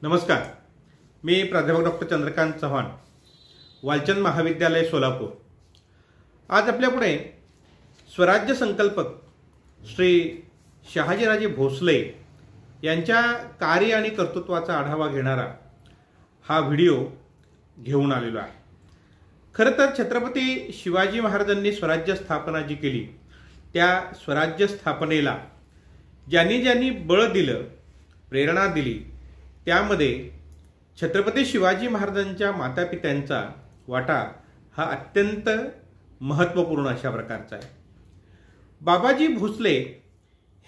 नमस्कार, मी प्राध्यापक डॉक्टर चंद्रकांत चव्हाण, वालचंद महाविद्यालय सोलापूर। आज आपल्यापुढे स्वराज्य संकल्पक श्री शहाजीराजे भोसले यांच्या कार्य आणि कर्तृत्वाचा आढावा घेणारा हा व्हिडिओ घेऊन आलेलो आहे। खरं तर छत्रपती शिवाजी महाराजांनी स्वराज्य स्थापना जी केली त्या स्वराज्य स्थापनेला ज्यांनी ज्यांनी बळ दिलं, प्रेरणा दिली, त्यामध्ये छत्रपती शिवाजी महाराजांच्या मातापित्यांचा वाटा हा अत्यंत महत्त्वपूर्ण अशा प्रकारचा आहे। बाबाजी भोसले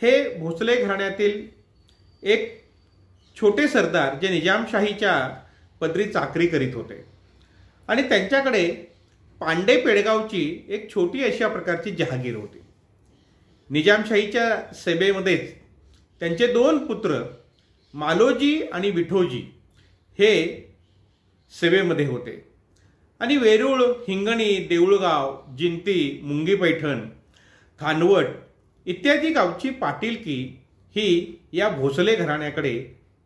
हे भोसले घराण्यातील एक छोटे सरदार जे निजामशाहीच्या पदरी चाकरी करीत होते आणि त्यांच्याकडे पांडे पेडगावची एक छोटी अशा प्रकारची जहागीर होती। निजामशाहीच्या सेवेमध्येच त्यांचे दोन पुत्र मालोजी आणि विठोजी हे सेवेमध्ये होते आणि वेरूळ, हिंगणी, देऊळगाव, जिंती, मुंगी पैठण, खानवट इत्यादी गावची पाटीलकी ही या भोसले घराण्याकडे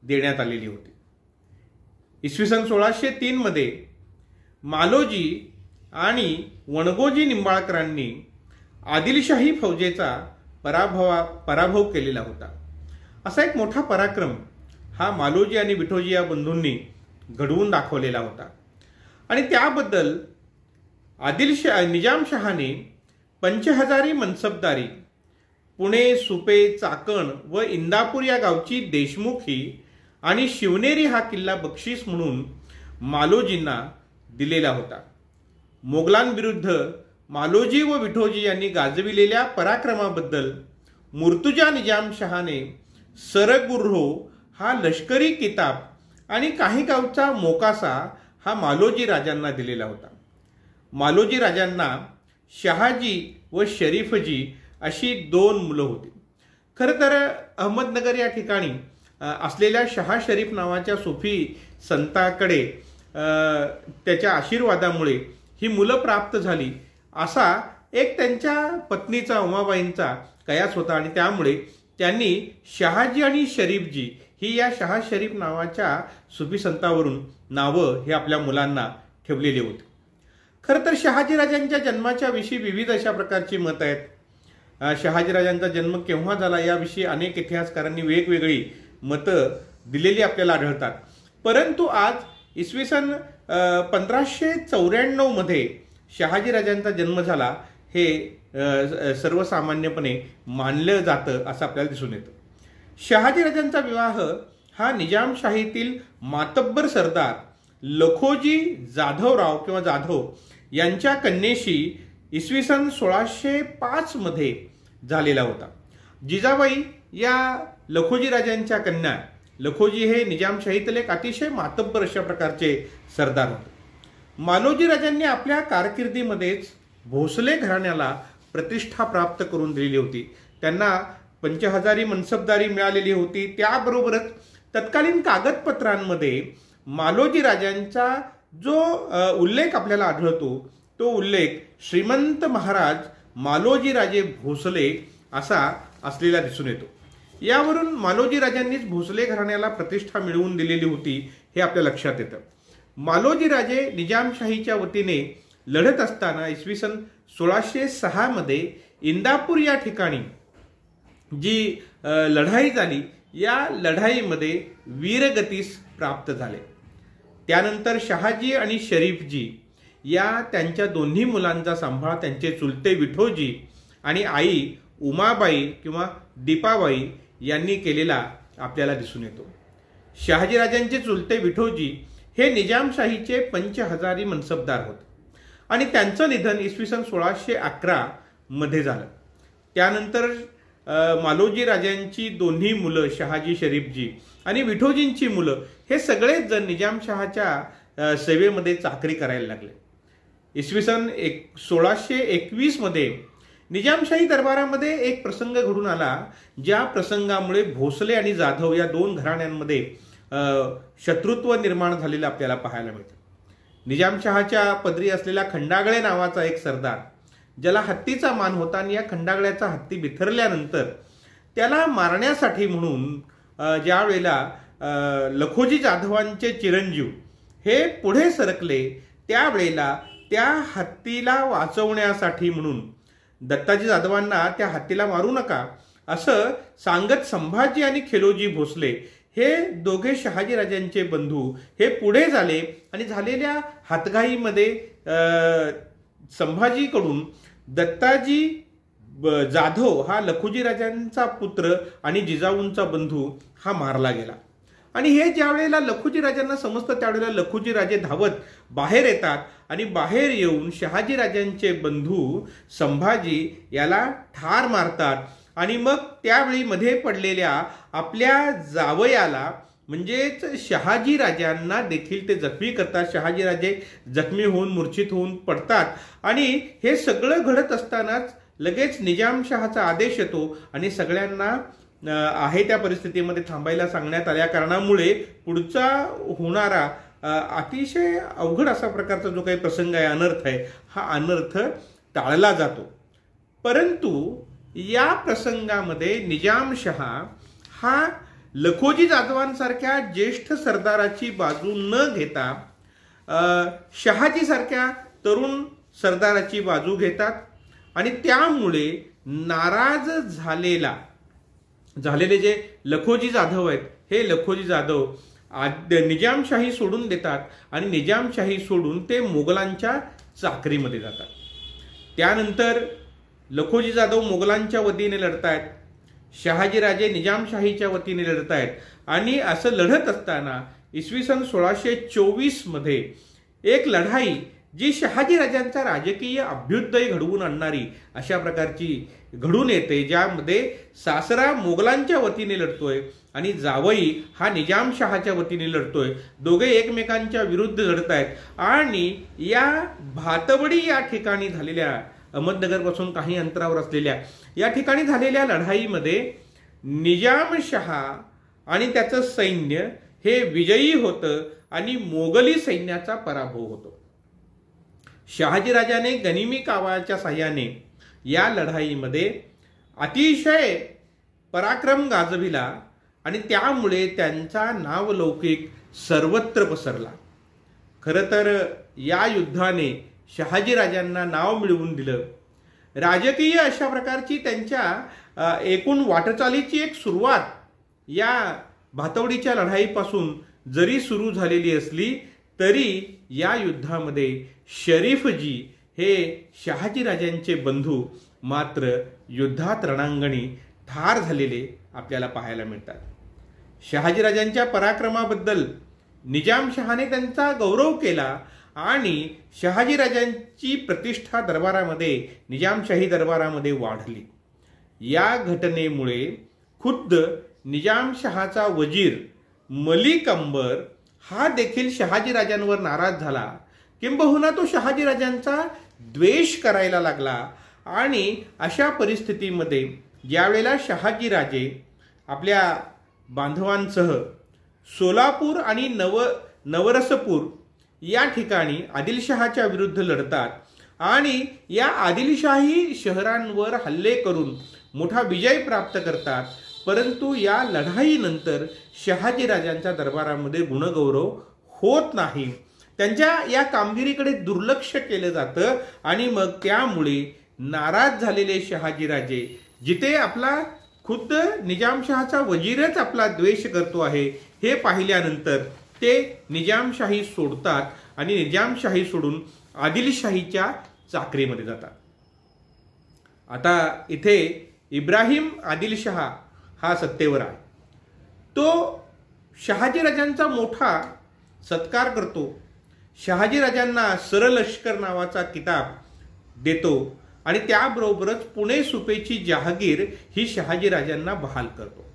देण्यात आलेली होती। इसवी सन 1603 मध्ये मालोजी आणि वणगोजी निंबाळकरांनी आदिलशाही फौजेचा पराभव केलेला होता। असा एक मोठा पराक्रम हा मालोजी आणि विठोजी या बंधूंनी घडवून दाखवलेला होता आणि त्याबद्दल निजामशहाने पंचहजारी मनसबदारी, पुणे, सुपे, चाकण व इंदापूर या गावची देशमुखी आणि शिवनेरी हा किल्ला बक्षीस म्हणून मालोजींना दिलेला होता। मोगलांविरुद्ध मालोजी व विठोजी यांनी गाजविलेल्या पराक्रमाबद्दल मुर्तुजा निजामशहाने सरगुर्रो हा लष्करी किताब आणि काही गावचा मोकासा हा मालोजी राजांना दिलेला होता। मालोजी राजांना शहाजी व शरीफजी अशी दोन मुलं होती। खरं तर अहमदनगर या ठिकाणी असलेल्या शहा शरीफ नावाच्या सुफी संताकडे त्याच्या आशीर्वादामुळे ही मुलं प्राप्त झाली असा एक त्यांच्या पत्नीचा उमाबाईंचा कयास होता आणि त्यामुळे त्यांनी शहाजी आणि शरीफजी ही या शहा शरीफ नावाच्या सुफी संतावरून नावं हे आपल्या मुलांना ठेवलेली होती। खरं तर शहाजीराजांच्या जन्माच्या विषयी विविध अशा प्रकारची मत आहेत। शहाजीराजांचा जन्म केव्हा झाला याविषयी अनेक इतिहासकारांनी वेगवेगळी मतं दिलेली आपल्याला आढळतात, परंतु आज इसवी सन 1594 मध्ये शहाजीराजांचा जन्म झाला हे सर्वसामान्यपणे मानलं जातं असं आपल्याला दिसून येतं। शहाजीराजांचा विवाह हा निजामशाहीतील मातब्बर सरदार लखोजी जाधवराव किंवा जाधव यांच्या कन्येशी इसवी सन 1605 मध्ये झालेला होता। जिजाबाई या लखोजी राजांच्या कन्या, लखोजी हे निजामशाहीतील एक अतिशय मातब्बर अशा प्रकारचे सरदार होते। मालोजी राजांनी आपल्या कारकिर्दीमध्येच भोसले घराण्याला प्रतिष्ठा प्राप्त करून दिलेली होती। त्यांना पंचहजारी मनसबदारी मिळालेली होती। त्याबरोबरच तत्कालीन कागदपत्रांमध्ये मालोजी राजांचा जो उल्लेख आपल्याला आढळतो तो उल्लेख श्रीमंत महाराज मालोजी राजे भोसले असा असलेला दिसून येतो। यावरून मालोजी राजांनीच भोसले घराण्याला प्रतिष्ठा मिळवून दिलेली होती हे आपल्या लक्षात येतं। मालोजी राजे निजामशाहीच्या वतीने लढत असताना इसवी सन 1606 मध्ये इंदापूर या ठिकाणी जी लढाई झाली या लढाईमध्ये वीरगतीस प्राप्त झाले। त्यानंतर शहाजी आणि शरीफजी या त्यांच्या दोन्ही मुलांचा सांभाळ त्यांचे चुलते विठोजी आणि आई उमाबाई किंवा दीपाबाई यांनी केलेला आपल्याला दिसून येतो। शहाजीराजांचे चुलते विठोजी हे निजामशाहीचे पंचहजारी मनसबदार होते आणि त्यांचं निधन इसवी सन 1611 मध्ये झालं। त्यानंतर मालोजी राजांची दोन्ही मुलं शहाजी, शरीफजी आणि विठोजींची मुलं हे सगळेच जण निजामशहाच्या सेवेमध्ये चाकरी करायला लागले। इसवी सन 1621 मध्ये निजामशाही दरबारामध्ये एक प्रसंग घडून आला, ज्या प्रसंगामुळे भोसले आणि जाधव या दोन घराण्यांमध्ये शत्रुत्व निर्माण झालेलं आपल्याला पाहायला मिळतं। निजामशहाच्या पदरी असलेला खंडागळे नावाचा एक सरदार, ज्याला हत्तीचा मान होता आणि या खंडागळ्याचा हत्ती बिथरल्यानंतर त्याला मारण्यासाठी म्हणून ज्या वेळेला लखोजी जाधवांचे चिरंजीव हे पुढे सरकले, त्यावेळेला त्या हत्तीला वाचवण्यासाठी म्हणून दत्ताजी जाधवांना त्या हत्तीला मारू नका असं सांगत संभाजी आणि खेलोजी भोसले हे दोघे शहाजीराजांचे बंधू हे पुढे झाले आणि झालेल्या हातघाईमध्ये संभाजीकडून दत्ताजी जाधव हा लखोजी राजांचा पुत्र आणि जिजाऊंचा बंधू हा मारला गेला. आणि हे ज्या वेळेला लखोजी राजांना समजतं त्यावेळेला लखोजी राजे धावत बाहेर येतात आणि बाहेर येऊन शहाजीराजांचे बंधू संभाजी याला ठार मारतात. आणि मग त्यावेळी मध्ये पडलेल्या आपल्या जावयाला म्हणजेच शहाजीराजांना देखील ते जखमी करतात. शहाजीराजे जखमी होऊन मूर्छित होऊन पडतात. आणि हे सगळं घडत असतानाच लगेच निजामशहाचा आदेश येतो आणि सगळ्यांना आहे त्या परिस्थितीमध्ये थांबायला सांगण्यात आल्या कारणामुळे पुढचा होणारा अतिशय अवघड असा प्रकारचा जो काही प्रसंग आहे, अनर्थ आहे, हा अनर्थ टाळला जातो. परंतु या प्रसंगामध्ये निजामशहा हा लखोजी जाधवांसारख्या ज्येष्ठ सरदाराची बाजू न घेता शहाजीसारख्या तरुण सरदाराची बाजू घेतात आणि त्यामुळे नाराज झालेले जे लखोजी जाधव आहेत हे लखोजी जाधव निजामशाही सोडून देतात आणि निजामशाही सोडून ते मोगलांच्या चाकरीमध्ये जातात. त्यानंतर लखोजी जाधव मोगलांच्या वतीने लढतायत, शहाजीराजे निजामशाहीच्या वतीने लढतायत. आणि असं लढत असताना इसवी सन 1624 मध्ये एक लढाई जी शहाजीराजांचा राजकीय अभ्युदय घडवून आणणारी अशा प्रकारची घडून येते, ज्यामध्ये सासरा मोगलांच्या वतीने लढतोय आणि जावई हा निजामशहाच्या वतीने लढतोय. दोघे एकमेकांच्या विरुद्ध लढत आहेत आणि या भातवडी या ठिकाणी झालेल्या, अहमदनगरपासून काही अंतरावर असलेल्या या ठिकाणी झालेल्या लढाईमध्ये निजामशहा आणि त्याचं सैन्य हे विजयी होतं आणि मोगली सैन्याचा पराभव होतो. शहाजीराजाने गनिमी कावाच्या साह्याने या लढाईमध्ये अतिशय पराक्रम गाजविला आणि त्यामुळे त्यांचा नावलौकिक सर्वत्र पसरला. खरं तर या युद्धाने शहाजीराजांना नाव मिळवून दिलं. राजकीय अशा प्रकारची त्यांच्या एकूण वाटचालीची एक सुरुवात या भातवडीच्या लढाईपासून जरी सुरू झालेली असली तरी या युद्धामध्ये शरीफजी हे शहाजीराजांचे बंधू मात्र युद्धात रणांगणी ठार झालेले आपल्याला पाहायला मिळतात. शहाजीराजांच्या पराक्रमाबद्दल निजामशहाने त्यांचा गौरव केला आणि शहाजीराजांची प्रतिष्ठा दरबारामध्ये, निजामशाही दरबारामध्ये वाढली. या घटनेमुळे खुद्द निजामशहाचा वजीर मलिक अंबर हा देखील शहाजीराजांवर नाराज झाला. किंबहुना तो शहाजीराजांचा द्वेष करायला लागला. आणि अशा परिस्थितीमध्ये ज्यावेळेला शहाजीराजे आपल्या बांधवांसह सोलापूर आणि नवरसपूर या ठिकाणी आदिलशहाच्या विरुद्ध लढतात आणि या आदिलशाही शहरांवर हल्ले करून मोठा विजय प्राप्त करतात. परंतु या लढाईनंतर शहाजीराजांच्या दरबारामध्ये गुणगौरव होत नाही. त्यांच्या या कामगिरीकडे दुर्लक्ष केलं जातं आणि मग त्यामुळे नाराज झालेले शहाजीराजे जिथे आपला खुद्द निजामशहाचा वजीरच आपला द्वेष करतो आहे हे पाहिल्यानंतर ते निजामशाही सोडतात आणि निजामशाही सोडून आदिलशाहीच्या चाकरीमध्ये जातात. आता इथे इब्राहिम आदिलशहा हा सत्तेवर आहे. तो शहाजीराजांचा मोठा सत्कार करतो. शहाजीराजांना सरलष्कर नावाचा किताब देतो आणि त्याबरोबरच पुणे सुपेची जहागीर ही शहाजीराजांना बहाल करतो.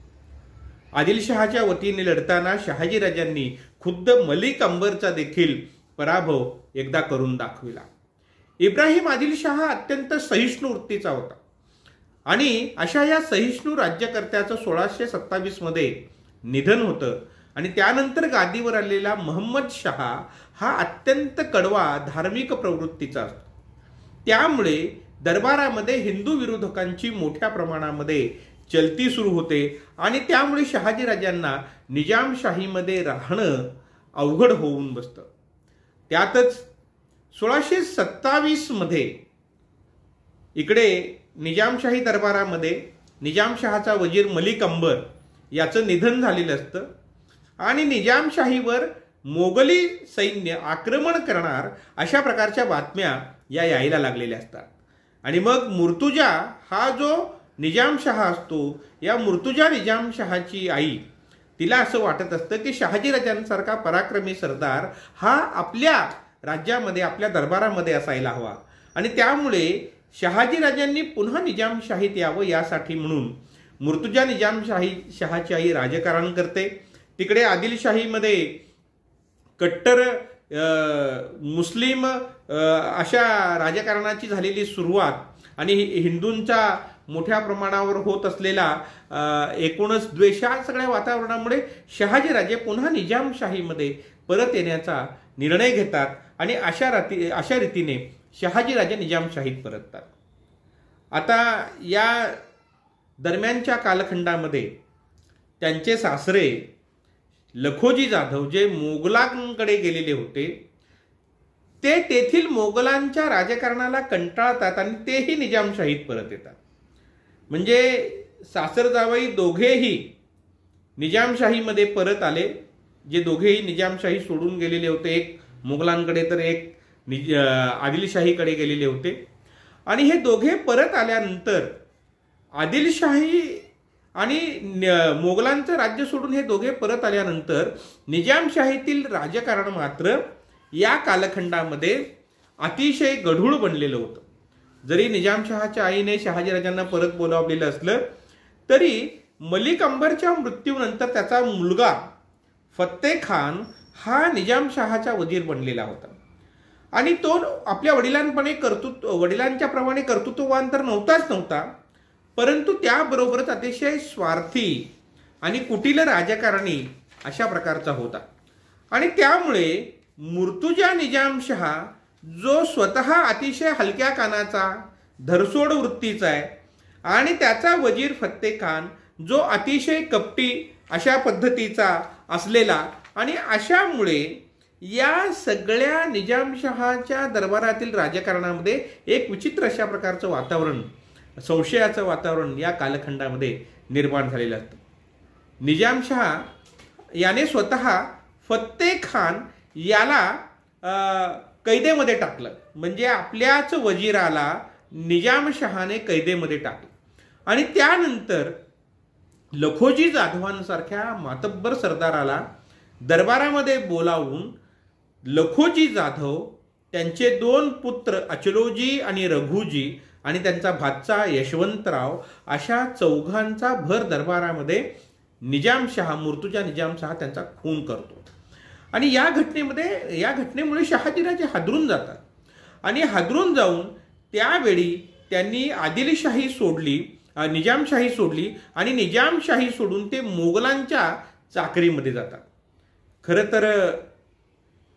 आदिलशहाच्या वतीने लढताना शहाजीराजांनी खुद्द मलिक अंबरचा देखील पराभव एकदा करून दाखविला. इब्राहिम आदिलशहा अत्यंत सहिष्णू वृत्तीचा होता आणि अशा या सहिष्णू राज्यकर्त्याचं 1627 मध्ये निधन होतं आणि त्यानंतर गादीवर आलेला महम्मद शहा हा अत्यंत कडवा धार्मिक प्रवृत्तीचा असतो. त्यामुळे दरबारामध्ये हिंदू विरोधकांची मोठ्या प्रमाणामध्ये चलती सुरू होते आणि त्यामुळे शहाजीराजांना निजामशाहीमध्ये राहणं अवघड होऊन बसतं. त्यातच 1627 मध्ये इकडे निजामशाही दरबारामध्ये निजामशहाचा वजीर मलिक अंबर याचं निधन झालेलं असतं आणि निजामशाहीवर मोगली सैन्य आक्रमण करणार अशा प्रकारच्या बातम्या यायला लागलेल्या असतात. आणि मग मुर्तुजा हा जो निजामशहा असतो, या मुर्तुजा निजामशहाची आई, तिला असं वाटत असतं की शहाजीराजांसारखा पराक्रमी सरदार हा आपल्या राज्यामध्ये आपल्या दरबारामध्ये असायला हवा आणि त्यामुळे शहाजीराजांनी पुन्हा निजामशाहीत यावं यासाठी म्हणून मुर्तुजा शहाची आई राजकारण करते. तिकडे आदिलशाहीमध्ये कट्टर मुस्लिम अशा राजकारणाची झालेली सुरुवात आणि हिंदूंचा मोठ्या प्रमाणावर होत असलेला एकूणच द्वेष या सगळ्या वातावरणामुळे शहाजीराजे पुन्हा निजामशाहीमध्ये परत येण्याचा निर्णय घेतात आणि अशा रीतीने शहाजीराजे निजामशाहीत परततात. आता या दरम्यानच्या कालखंडामध्ये त्यांचे सासरे लखोजी जाधव जे मोगलांकडे गेलेले होते, ते तेथील मोगलांच्या राजकारणाला कंटाळतात आणि तेही निजामशाहीत परत येतात. म्हणजे सासर जावई दोघेही निजामशाहीमध्ये परत आले, जे दोघेही निजामशाही सोडून गेलेले होते. एक मोगलांकडे तर एक आदिलशाहीकडे गेलेले होते. आणि हे दोघे परत आल्यानंतर आदिलशाही आणि मोगलांचं राज्य सोडून हे दोघे परत आल्यानंतर निजामशाहीतील राजकारण मात्र या कालखंडामध्ये अतिशय गढूळ बनलेलं होतं. जरी निजामशहाच्या आईने शहाजीराजांना परत बोलावलेलं असलं तरी मलिक अंबरच्या मृत्यूनंतर त्याचा मुलगा फत्ते खान हा निजामशहाचा वजीर बनलेला होता आणि तो आपल्या वडिलांच्या प्रमाणे कर्तृत्ववान तर नव्हता, परंतु त्याबरोबरच अतिशय स्वार्थी आणि कुटील राजकारणी अशा प्रकारचा होता. आणि त्यामुळे मुर्तुजा निजामशहा जो स्वतः अतिशय हलक्या कानाचा धरसोड वृत्तीचा आहे आणि त्याचा वजीर फत्ते खान जो अतिशय कपटी अशा पद्धतीचा असलेला आणि अशामुळे या सगळ्या निजामशहाच्या दरबारातील राजकारणामध्ये एक विचित्र अशा प्रकारचं वातावरण, संशयाचं वातावरण या कालखंडामध्ये निर्माण झालेलं असतं. निजामशहा याने स्वतः फत्ते खान याला कैदेमध्ये टाकलं, म्हणजे आपल्याच वजीराला निजामशहाने कैदेमध्ये टाकलं. आणि त्यानंतर लखोजी जाधवांसारख्या मातब्बर सरदाराला दरबारामध्ये बोलावून लखोजी जाधव, त्यांचे 2 पुत्र अचलोजी आणि रघुजी आणि त्यांचा भाचा यशवंतराव अशा चौघांचा भर दरबारामध्ये मुर्तुजा निजामशहा त्यांचा खून करतो. आणि या घटनेमुळे शहाजीराजे हादरून जातात आणि हादरून जाऊन त्यावेळी त्यांनी आदिलशाही सोडली, निजामशाही सोडली आणि निजामशाही सोडून ते मोगलांच्या चाकरीमध्ये जातात. खरं तर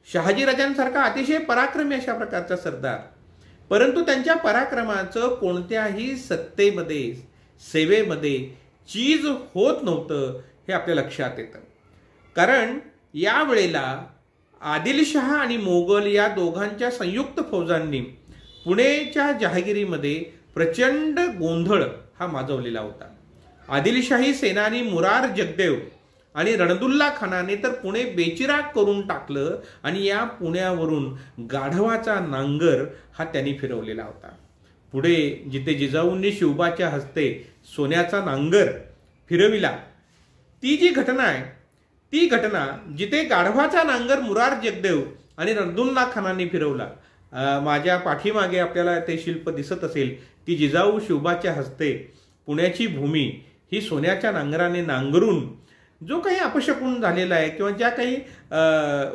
शहाजीराजांसारखा अतिशय पराक्रमी अशा प्रकारचा सरदार, परंतु त्यांच्या पराक्रमाचं कोणत्याही सत्तेमध्ये सेवेमध्ये चीज होत नव्हतं हे आपल्या लक्षात येतं. कारण यावेळेला आदिलशहा आणि मोगल या दोघांच्या संयुक्त फौजांनी पुणेच्या जहागिरीमध्ये प्रचंड गोंधळ हा माजवलेला होता. आदिलशाही सेनानी मुरार जगदेव आणि रणदुल्ला खानाने तर पुणे बेचिराग करून टाकलं आणि या पुण्यावरून गाढवाचा नांगर हा त्यांनी फिरवलेला होता. पुढे जिथे जिजाऊंनी शिवबाच्या हस्ते सोन्याचा नांगर फिरविला, ती जी घटना आहे, ती घटना जिथे गाढवाचा नांगर मुरार जगदेव आणि रणदुल्ला खानाने फिरवला, माझ्या पाठीमागे आपल्याला ते शिल्प दिसत असेल, ती जिजाऊ शिवबाच्या हस्ते पुण्याची भूमी ही सोन्याच्या नांगराने नांगरून जो काही अपशकुन झालेला आहे किंवा ज्या काही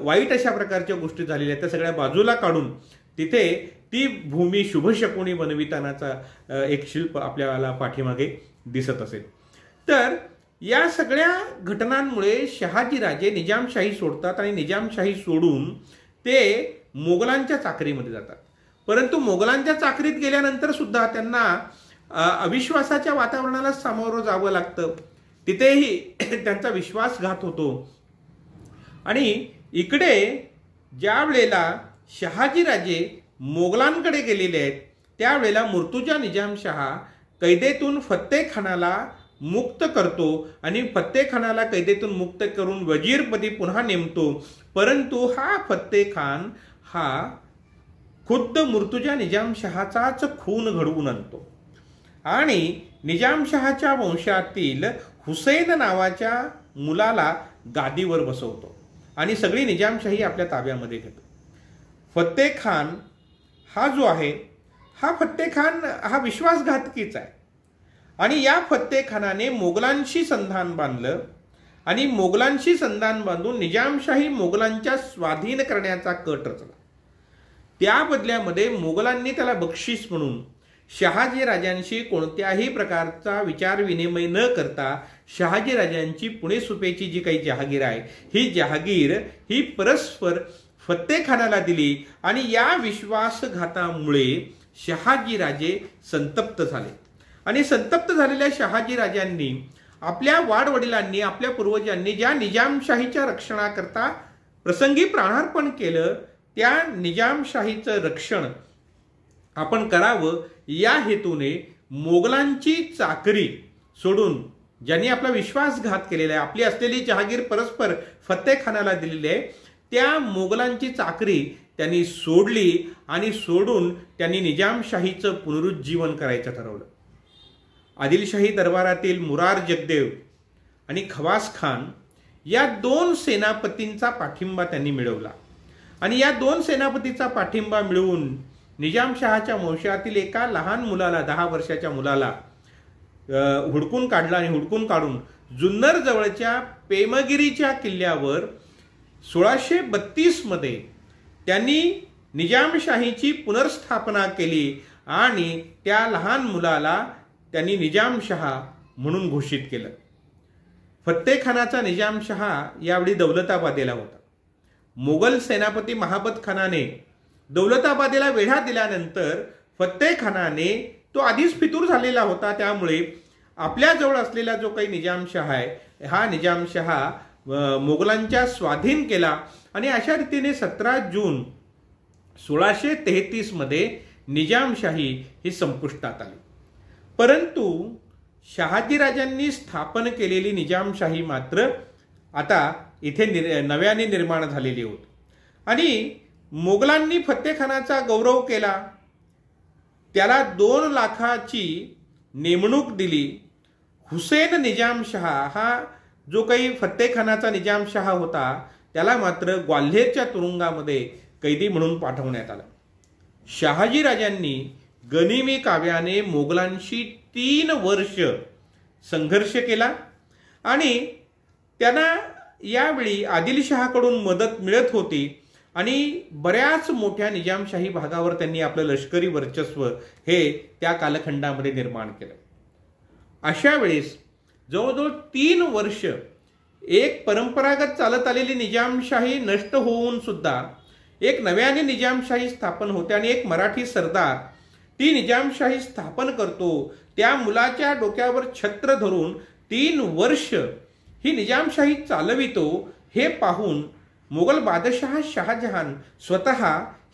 वाईट अशा प्रकारच्या गोष्टी झालेल्या आहेत त्या सगळ्या बाजूला काढून तिथे ती भूमी शुभशकुनी बनवितानाचा एक शिल्प आपल्याला पाठीमागे दिसत असेल. तर या सगळ्या घटनांमुळे शहाजीराजे निजामशाही सोडतात आणि निजामशाही सोडून ते मोगलांच्या चाकरीमध्ये जातात. परंतु मोगलांच्या चाकरीत गेल्यानंतर सुद्धा त्यांना अविश्वासाच्या वातावरणाला सामोरं जावं लागतं, तिथेही त्यांचा विश्वासघात होतो. आणि इकडे ज्या वेळेला शहाजीराजे मोगलांकडे गेलेले आहेत त्यावेळेला मुर्तुजा निजामशहा कैदेतून फत्तेखानाला मुक्त करतो आणि फत्तेखानाला कैदेतून मुक्त करून वजीरपदी पुन्हा नेमतो. परंतु हा फत्तेखान हा खुद्द मुर्तुजा निजामशहाचाच खून घडवून आणतो आणि निजामशहाच्या वंशातील हुसेन नावाच्या मुलाला गादीवर बसवतो आणि सगळी निजामशाही आपल्या ताब्यामध्ये घेतो. फत्तेखान हा जो आहे हा फत्तेखान हा विश्वासघातकीच आहे आणि या फत्तेखानाने मोगलांशी संधान बांधलं आणि मोगलांशी संधान बांधून निजामशाही मोगलांच्या स्वाधीन करण्याचा कट रचला. त्या बदल्यामध्ये मोगलांनी त्याला बक्षीस म्हणून शहाजीराजांशी कोणत्याही प्रकारचा विचारविनिमय न करता शहाजीराजांची पुणे सुपेची जी काही जहागीर आहे ही जहागीर ही परस्पर फत्तेखानाला दिली आणि या विश्वासघातामुळे शहाजीराजे संतप्त झाले आणि संतप्त झालेल्या शहाजीराजांनी आपल्या वाडवडिलांनी आपल्या पूर्वजांनी ज्या निजामशाहीच्या रक्षणाकरता प्रसंगी प्राणार्पण केलं त्या निजामशाहीचं रक्षण आपण करावं या हेतूने मोगलांची चाकरी सोडून ज्यांनी आपला विश्वासघात केलेला आहे, आपली असलेली जहागीर परस्पर फत्तेखानाला दिलेली आहे, त्या मोगलांची चाकरी त्यांनी सोडली आणि सोडून त्यांनी निजामशाहीचं पुनरुज्जीवन करायचं ठरवलं. आदिलशाही दरबारातील मुरार जगदेव आणि खवास खान या दोन सेनापतींचा पाठिंबा त्यांनी मिळवला आणि या दोन सेनापतीचा पाठिंबा मिळवून निजामशहाच्या वंशातील एका लहान मुलाला 10 वर्षाच्या मुलाला हुडकून काढला आणि हुडकून काढून जुन्नर जवळच्या पेमगिरीच्या किल्ल्यावर 1632 मध्ये त्यांनी निजामशाहीची पुनर्स्थापना केली आणि त्या लहान मुलाला त्यांनी निजामशहा म्हणून घोषित केलं. फत्तेखानाचा निजामशहा यावेळी दौलताबादेला होता. मोगल सेनापती महाबत खानाने दौलताबादेला वेढा दिल्यानंतर फत्तेखानाने तो आधीच फितूर झालेला होता, त्यामुळे आपल्याजवळ असलेला जो काही निजामशहा आहे हा निजामशहा मोगलांच्या स्वाधीन केला आणि अशा रीतीने 17 जून 1633 मध्ये निजामशाही ही संपुष्टात आली. परंतु शहाजीराजांनी स्थापन केलेली निजामशाही मात्र आता इथे नव्याने निर्माण झालेली होती आणि मोगलांनी फत्तेखानाचा गौरव केला, त्याला 2 लाखाची नेमणूक दिली. हुसेन निजामशहा हा जो काही फत्तेखानाचा निजामशहा होता त्याला मात्र ग्वाल्हेरच्या तुरुंगामध्ये कैदी म्हणून पाठवण्यात आलं. शहाजीराजांनी गनिमी काव्याने मोगलांशी 3 वर्ष संघर्ष केला आणि त्यांना यावेळी आदिलशहाकडून मदत मिळत होती आणि बऱ्याच मोठ्या निजामशाही भागावर त्यांनी आपलं लष्करी वर्चस्व हे त्या कालखंडामध्ये निर्माण केलं. अशा वेळेस जवळजवळ 3 वर्ष एक परंपरागत चालत आलेली निजामशाही नष्ट होऊन सुद्धा एक नव्याने निजामशाही स्थापन होते आणि एक मराठी सरदार ती निजामशाही स्थापन करतो. त्या मुलाच्या डोक्यावर छत्र धरून 3 वर्ष ही निजामशाही चालवितो हे पाहून मोगल बादशहा शहाजहान स्वतः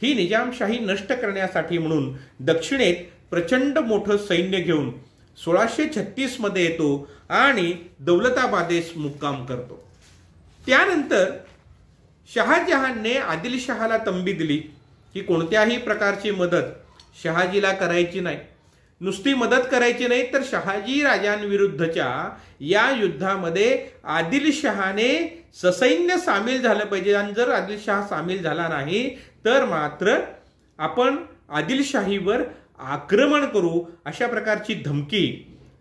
ही निजामशाही नष्ट करण्यासाठी म्हणून दक्षिणेत प्रचंड मोठं सैन्य घेऊन 1636 मध्ये येतो आणि दौलताबादेस मुक्काम करतो. त्यानंतर शहाजहानने आदिलशहाला तंबी दिली की कोणत्याही प्रकारची मदत शहाजीला करायची नाही, नुसती मदत करायची नाही तर शहाजी राजांविरुद्धच्या या युद्धामध्ये आदिलशहाने ससैन्य सामील झालं पाहिजे आणि जर आदिलशहा सामील झाला नाही तर मात्र आपण आदिलशाहीवर आक्रमण करू अशा प्रकारची धमकी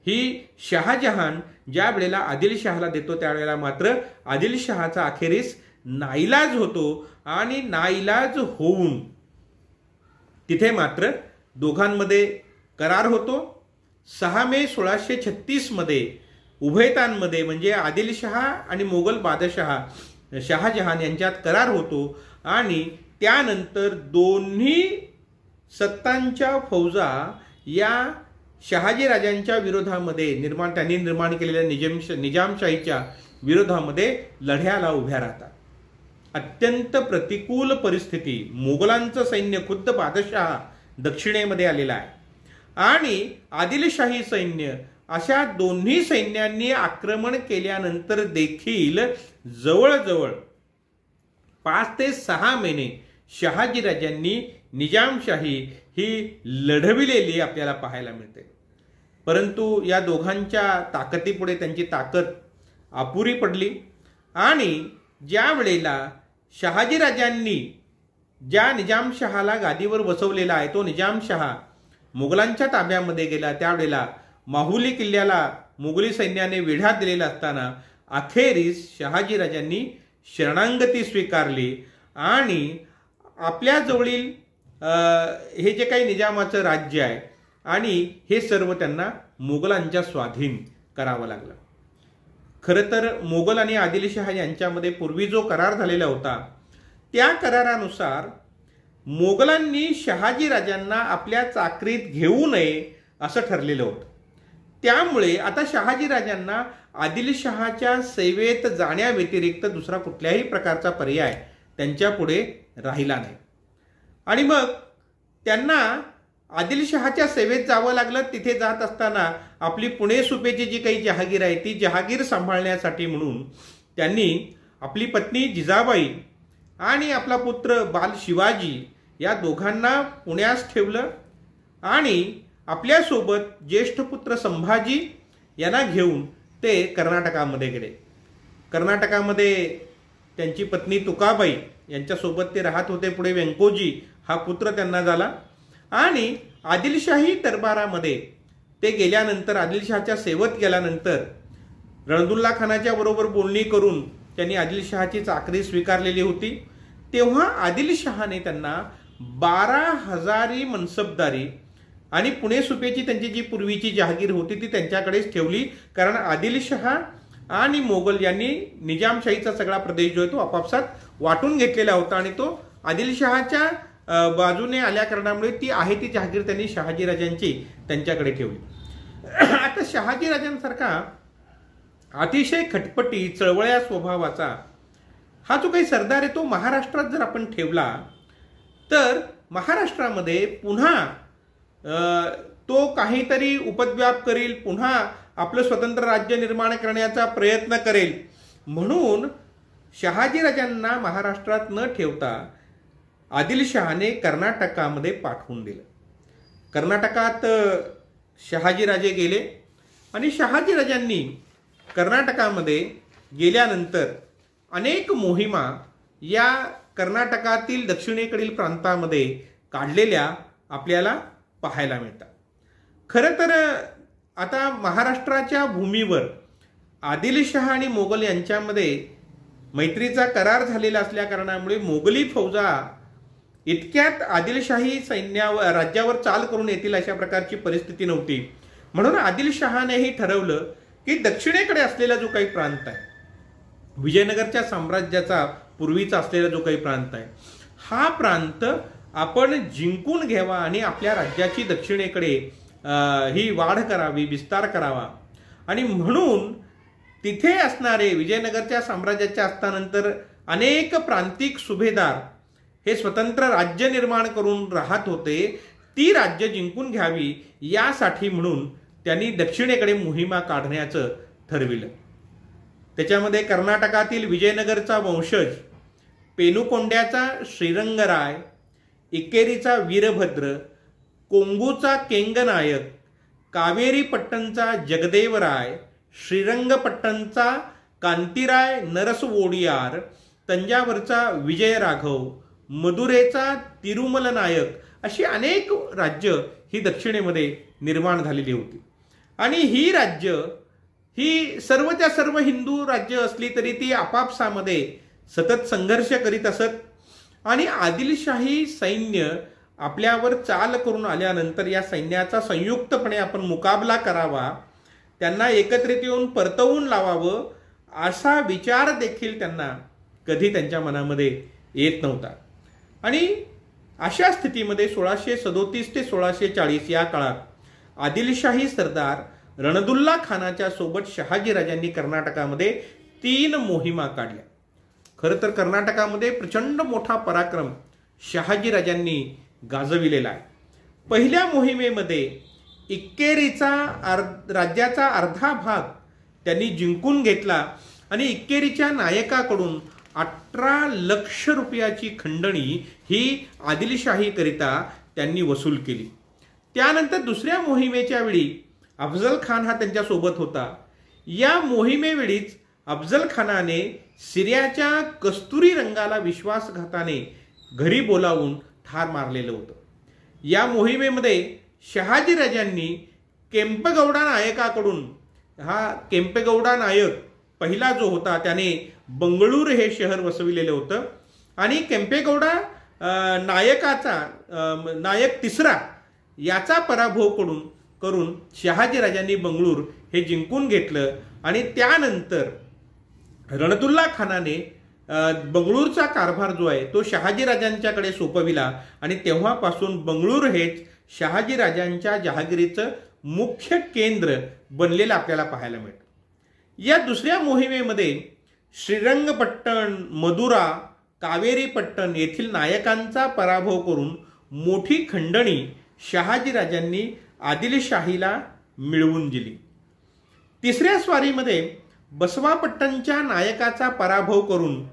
ही शहाजहान ज्या वेळेला आदिलशहाला देतो त्यावेळेला मात्र आदिलशहाचा अखेरीस नाईलाज होतो आणि नाईलाज होऊन तिथे मात्र दोघांमध्ये करार होतो. 6 मे 1636 मध्ये उभयतांमध्ये म्हणजे आदिलशहा आणि मोगल बादशहा शहाजहान यांच्यात करार होतो आणि त्यानंतर दोन्ही सत्तांच्या फौजा या शहाजी राजांच्या विरोधामध्ये त्यांनी निर्माण केलेल्या निजामशाहीच्या विरोधामध्ये लढ्याला उभ्या राहतात. अत्यंत प्रतिकूल परिस्थिती, मोगलांचं सैन्य, खुद्द बादशाह दक्षिणेमध्ये आलेला आहे आणि आदिलशाही सैन्य, अशा दोन्ही सैन्यांनी आक्रमण केल्यानंतर देखील जवळजवळ 5 ते 6 महिने शहाजीराजांनी निजामशाही ही लढविलेली आपल्याला पाहायला मिळते. परंतु या दोघांच्या ताकदीपुढे त्यांची ताकद अपुरी पडली आणि ज्या वेळेला शहाजीराजांनी ज्या निजामशहाला गादीवर बसवलेला आहे तो निजामशहा मुघलांच्या ताब्यामध्ये गेला, त्यावेळेला माहुली किल्ल्याला मुघली सैन्याने वेढा दिलेला असताना अखेरीस शहाजीराजांनी शरणागती स्वीकारली आणि आपल्या जवळील हे जे काही निजामाचं राज्य आहे आणि हे सर्व त्यांना मुघलांच्या स्वाधीन करावं लागलं. खरं तर मोगल आणि आदिलशाह यांच्यामध्ये पूर्वी जो करार झालेला होता त्या करारानुसार मोगलांनी शहाजीराजांना आपल्या चाकरीत घेऊ नये असं ठरलेलं होतं. त्यामुळे आता शहाजीराजांना आदिलशहाच्या सेवेत जाण्याव्यतिरिक्त दुसरा कुठल्याही प्रकारचा पर्याय त्यांच्या पुढे राहिला नाही आणि मग त्यांना आदिलशहाच्या सेवेत जावं लागलं. तिथे जात असताना आपली पुणे सुपेची जी काही जहागीर आहे ती जहागीर सांभाळण्यासाठी म्हणून त्यांनी आपली पत्नी जिजाबाई आणि आपला पुत्र बाल शिवाजी या दोघांना पुण्यास ठेवलं आणि आपल्यासोबत ज्येष्ठ पुत्र संभाजी यांना घेऊन ते कर्नाटकामध्ये गेले. कर्नाटकामध्ये त्यांची पत्नी तुकाबाई यांच्यासोबत ते राहत होते. पुढे व्यंकोजी हा पुत्र त्यांना झाला आणि आदिलशाही दरबारामध्ये ते गेल्यानंतर, आदिलशहाच्या सेवेत गेल्यानंतर रणदुल्ला खानाच्या बरोबर बोलणी करून त्यांनी आदिलशहाची चाकरी स्वीकारलेली होती. तेव्हा आदिलशहाने त्यांना 12,000 मनसबदारी आणि पुणे सुपेची त्यांची जी पूर्वीची जहागीर होती ती त्यांच्याकडेच ठेवली, कारण आदिलशहा आणि मोगल यांनी निजामशाहीचा सगळा प्रदेश जो आहे तो आपापसात वाटून घेतलेला होता आणि तो आदिलशहाच्या बाजूने आल्या कारणामुळे ती आहे ती जहागीर त्यांनी शहाजीराजांची त्यांच्याकडे ठेवली. आता शहाजीराजांसारखा अतिशय खटपटी चळवळ्या स्वभावाचा हा जो काही सरदार आहे तो महाराष्ट्रात जर आपण ठेवला तर महाराष्ट्रामध्ये पुन्हा तो काहीतरी उपद्व्याप करील, पुन्हा आपलं स्वतंत्र राज्य निर्माण करण्याचा प्रयत्न करेल. म्हणून शहाजीराजांना महाराष्ट्रात न ठेवता आदिलशहाने कर्नाटकामध्ये पाठवून दिलं. कर्नाटकात शहाजीराजे गेले आणि शहाजीराजांनी कर्नाटकामध्ये गेल्यानंतर अनेक मोहिमा या कर्नाटकातील दक्षिणेकडील प्रांतामध्ये काढलेल्या आपल्याला पाहायला मिळतात. खरं तर आता महाराष्ट्राच्या भूमीवर आदिलशहा आणि मोगल यांच्यामध्ये मैत्रीचा करार झालेला असल्या कारणामुळे मोगली फौजा इतक्यात आदिलशाही राज्यावर चाल करून येतील अशा प्रकारची परिस्थिती नव्हती. म्हणून आदिलशहानेही ठरवलं की दक्षिणेकडे असलेला जो काही प्रांत आहे, विजयनगरच्या साम्राज्याचा पूर्वीचा असलेला जो काही प्रांत आहे, हा प्रांत आपण जिंकून घ्यावा आणि आपल्या राज्याची दक्षिणेकडे ही वाढ करावी, विस्तार करावा. आणि म्हणून तिथे असणारे विजयनगरच्या साम्राज्याच्या असतानंतर अनेक प्रांतिक सुभेदार हे स्वतंत्र राज्य निर्माण करून राहत होते. ती राज्य जिंकून घ्यावी यासाठी म्हणून त्यांनी दक्षिणेकडे मोहिमा काढण्याचं ठरविलं. त्याच्यामध्ये कर्नाटकातील विजयनगरचा वंशज, पेनुकोंड्याचा श्रीरंगराय, इकेरीचा वीरभद्र, कोंगूचा केंगनायक, कावेरीपट्टणचा जगदेवराय, श्रीरंगपट्टणचा कांतीराय नरसवोडियार, तंजावरचा विजयराघव, मदुरेचा तिरुमल नायक अशी अनेक राज्य ही दक्षिणेमध्ये निर्माण झालेली होती. आणि ही राज्य ही सर्वच्या सर्व हिंदू राज्य असली तरी ती आपापसामध्ये सतत संघर्ष करीत असत. आणि आदिलशाही सैन्य आपल्यावर चाल करून आल्यानंतर या सैन्याचा संयुक्तपणे आपण मुकाबला करावा, त्यांना एकत्रित येऊन परतवून लावावं असा विचार देखील त्यांना कधी त्यांच्या मनामध्ये येत नव्हता. आणि अशा स्थितीमध्ये 1637 ते 1640 या काळात आदिलशाही सरदार रणदुल्ला खानाच्या सोबत शहाजीराजांनी कर्नाटकामध्ये 3 मोहिमा काढल्या. खरं तर कर्नाटकामध्ये प्रचंड मोठा पराक्रम शहाजीराजांनी गाजविलेला आहे. पहिल्या मोहिमेमध्ये इक्केरीचा राज्याचा अर्धा भाग त्यांनी जिंकून घेतला आणि इक्केरीच्या नायकाकडून 18 लक्ष रुपयाची खंडणी ही आदिलशाहीकरिता त्यांनी वसूल केली. त्यानंतर दुसऱ्या मोहिमेच्या वेळी अफजल खान हा त्यांच्यासोबत होता. या मोहिमेवेळीच अफजल खानाने सिर्याच्या कस्तुरी रंगाला विश्वासघाताने घरी बोलावून ठार मारलेलं होतं. या मोहिमेमध्ये शहाजीराजांनी केंपेगौडा नायकाकडून, हा केंपेगौडा नायक पहिला जो होता त्याने बंगळूर हे शहर वसविलेलं होतं आणि केंपेगौडा नायक तिसरा याचा पराभव करून शहाजीराजांनी बंगळूर हे जिंकून घेतलं आणि त्यानंतर रणदुल्ला खानाने बंगळूरचा कारभार जो आहे तो शहाजीराजांच्याकडे सोपविला आणि तेव्हापासून बंगळूर हेच शहाजीराजांच्या जहागिरीचं मुख्य केंद्र बनलेलं आपल्याला पाहायला मिळतं. या दुसऱ्या मोहिमेमध्ये श्रीरंगपट्टण, मदुरा, कावेरीपट्टण येथील नायकांचा पराभव करून मोठी खंडणी शहाजीराजांनी आदिलशाहीला मिळवून दिली. तिसऱ्या स्वारीमध्ये बसवापट्टणच्या नायकाचा पराभव करून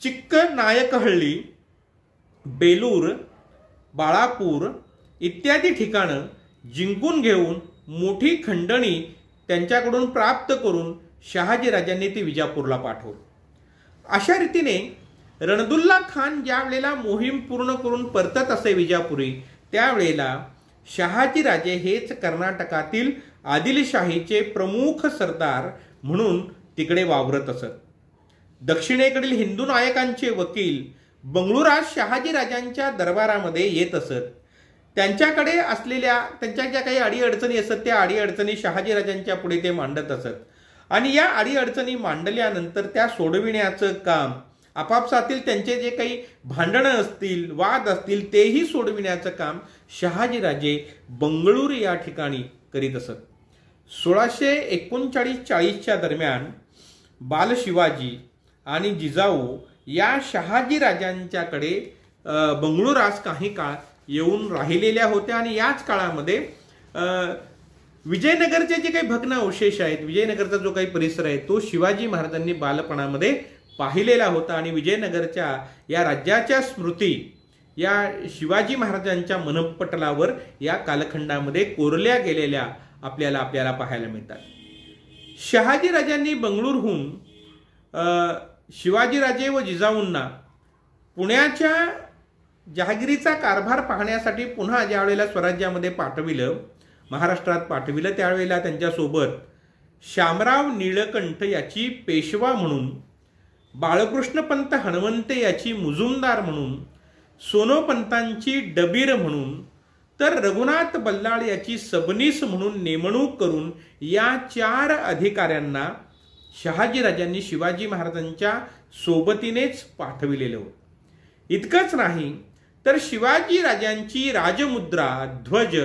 चिक्कनायकहळ्ळी, बेलूर, बाळापूर इत्यादी ठिकाणं जिंकून घेऊन मोठी खंडणी त्यांच्याकडून प्राप्त करून शहाजीराजांनी ती विजापूरला पाठवली. अशा रीतीने रणदुल्ला खान ज्या वेळेला मोहीम पूर्ण करून परतत असे विजापुरी, त्यावेळेला शहाजीराजे हेच कर्नाटकातील आदिलशाहीचे प्रमुख सरदार म्हणून तिकडे वावरत असत. दक्षिणेकडील हिंदू नायकांचे वकील बंगळुरात शहाजीराजांच्या दरबारामध्ये येत असत. त्यांच्याकडे असलेल्या त्यांच्या ज्या काही अडीअडचणी असत त्या अडीअडचणी शहाजीराजांच्या पुढे ते मांडत असत आणि या अडीअडचणी मांडल्यानंतर त्या सोडविण्याचं काम, आपापसातील त्यांचे जे काही भांडणं असतील, वाद असतील तेही सोडविण्याचं काम शहाजीराजे बंगळूर या ठिकाणी करीत असत. 1639-40च्या दरम्यान बालशिवाजी आणि जिजाऊ या शहाजीराजांच्याकडे बंगळुरास काही काळ येऊन राहिलेल्या होत्या आणि याच काळामध्ये विजयनगरचे जे काही भग्न अवशेष आहेत, विजयनगरचा जो काही परिसर आहे तो शिवाजी महाराजांनी बालपणामध्ये पाहिलेला होता आणि विजयनगरच्या या राज्याच्या स्मृती या शिवाजी महाराजांच्या मनपटलावर या कालखंडामध्ये कोरल्या गेलेल्या आपल्याला पाहायला मिळतात. शहाजीराजांनी बंगळूरहून शिवाजीराजे व जिजाऊंना पुण्याच्या जहागिरीचा कारभार पाहण्यासाठी पुन्हा ज्या वेळेला स्वराज्यामध्ये पाठविलं, महाराष्ट्रात पाठविलं, त्यावेळेला त्यांच्यासोबत शामराव निळकंठ याची पेशवा म्हणून, बाळकृष्णपंत हणमंते याची मुजुमदार म्हणून, सोनोपंतांची डबीर म्हणून तर रघुनाथ बल्लाळ याची सबनीस म्हणून नेमणूक करून या 4 अधिकाऱ्यांना शहाजीराजांनी शिवाजी महाराजांच्या सोबतीनेच पाठविलेलं होतं. इतकंच नाही तर शिवाजीराजांची राजमुद्रा, ध्वज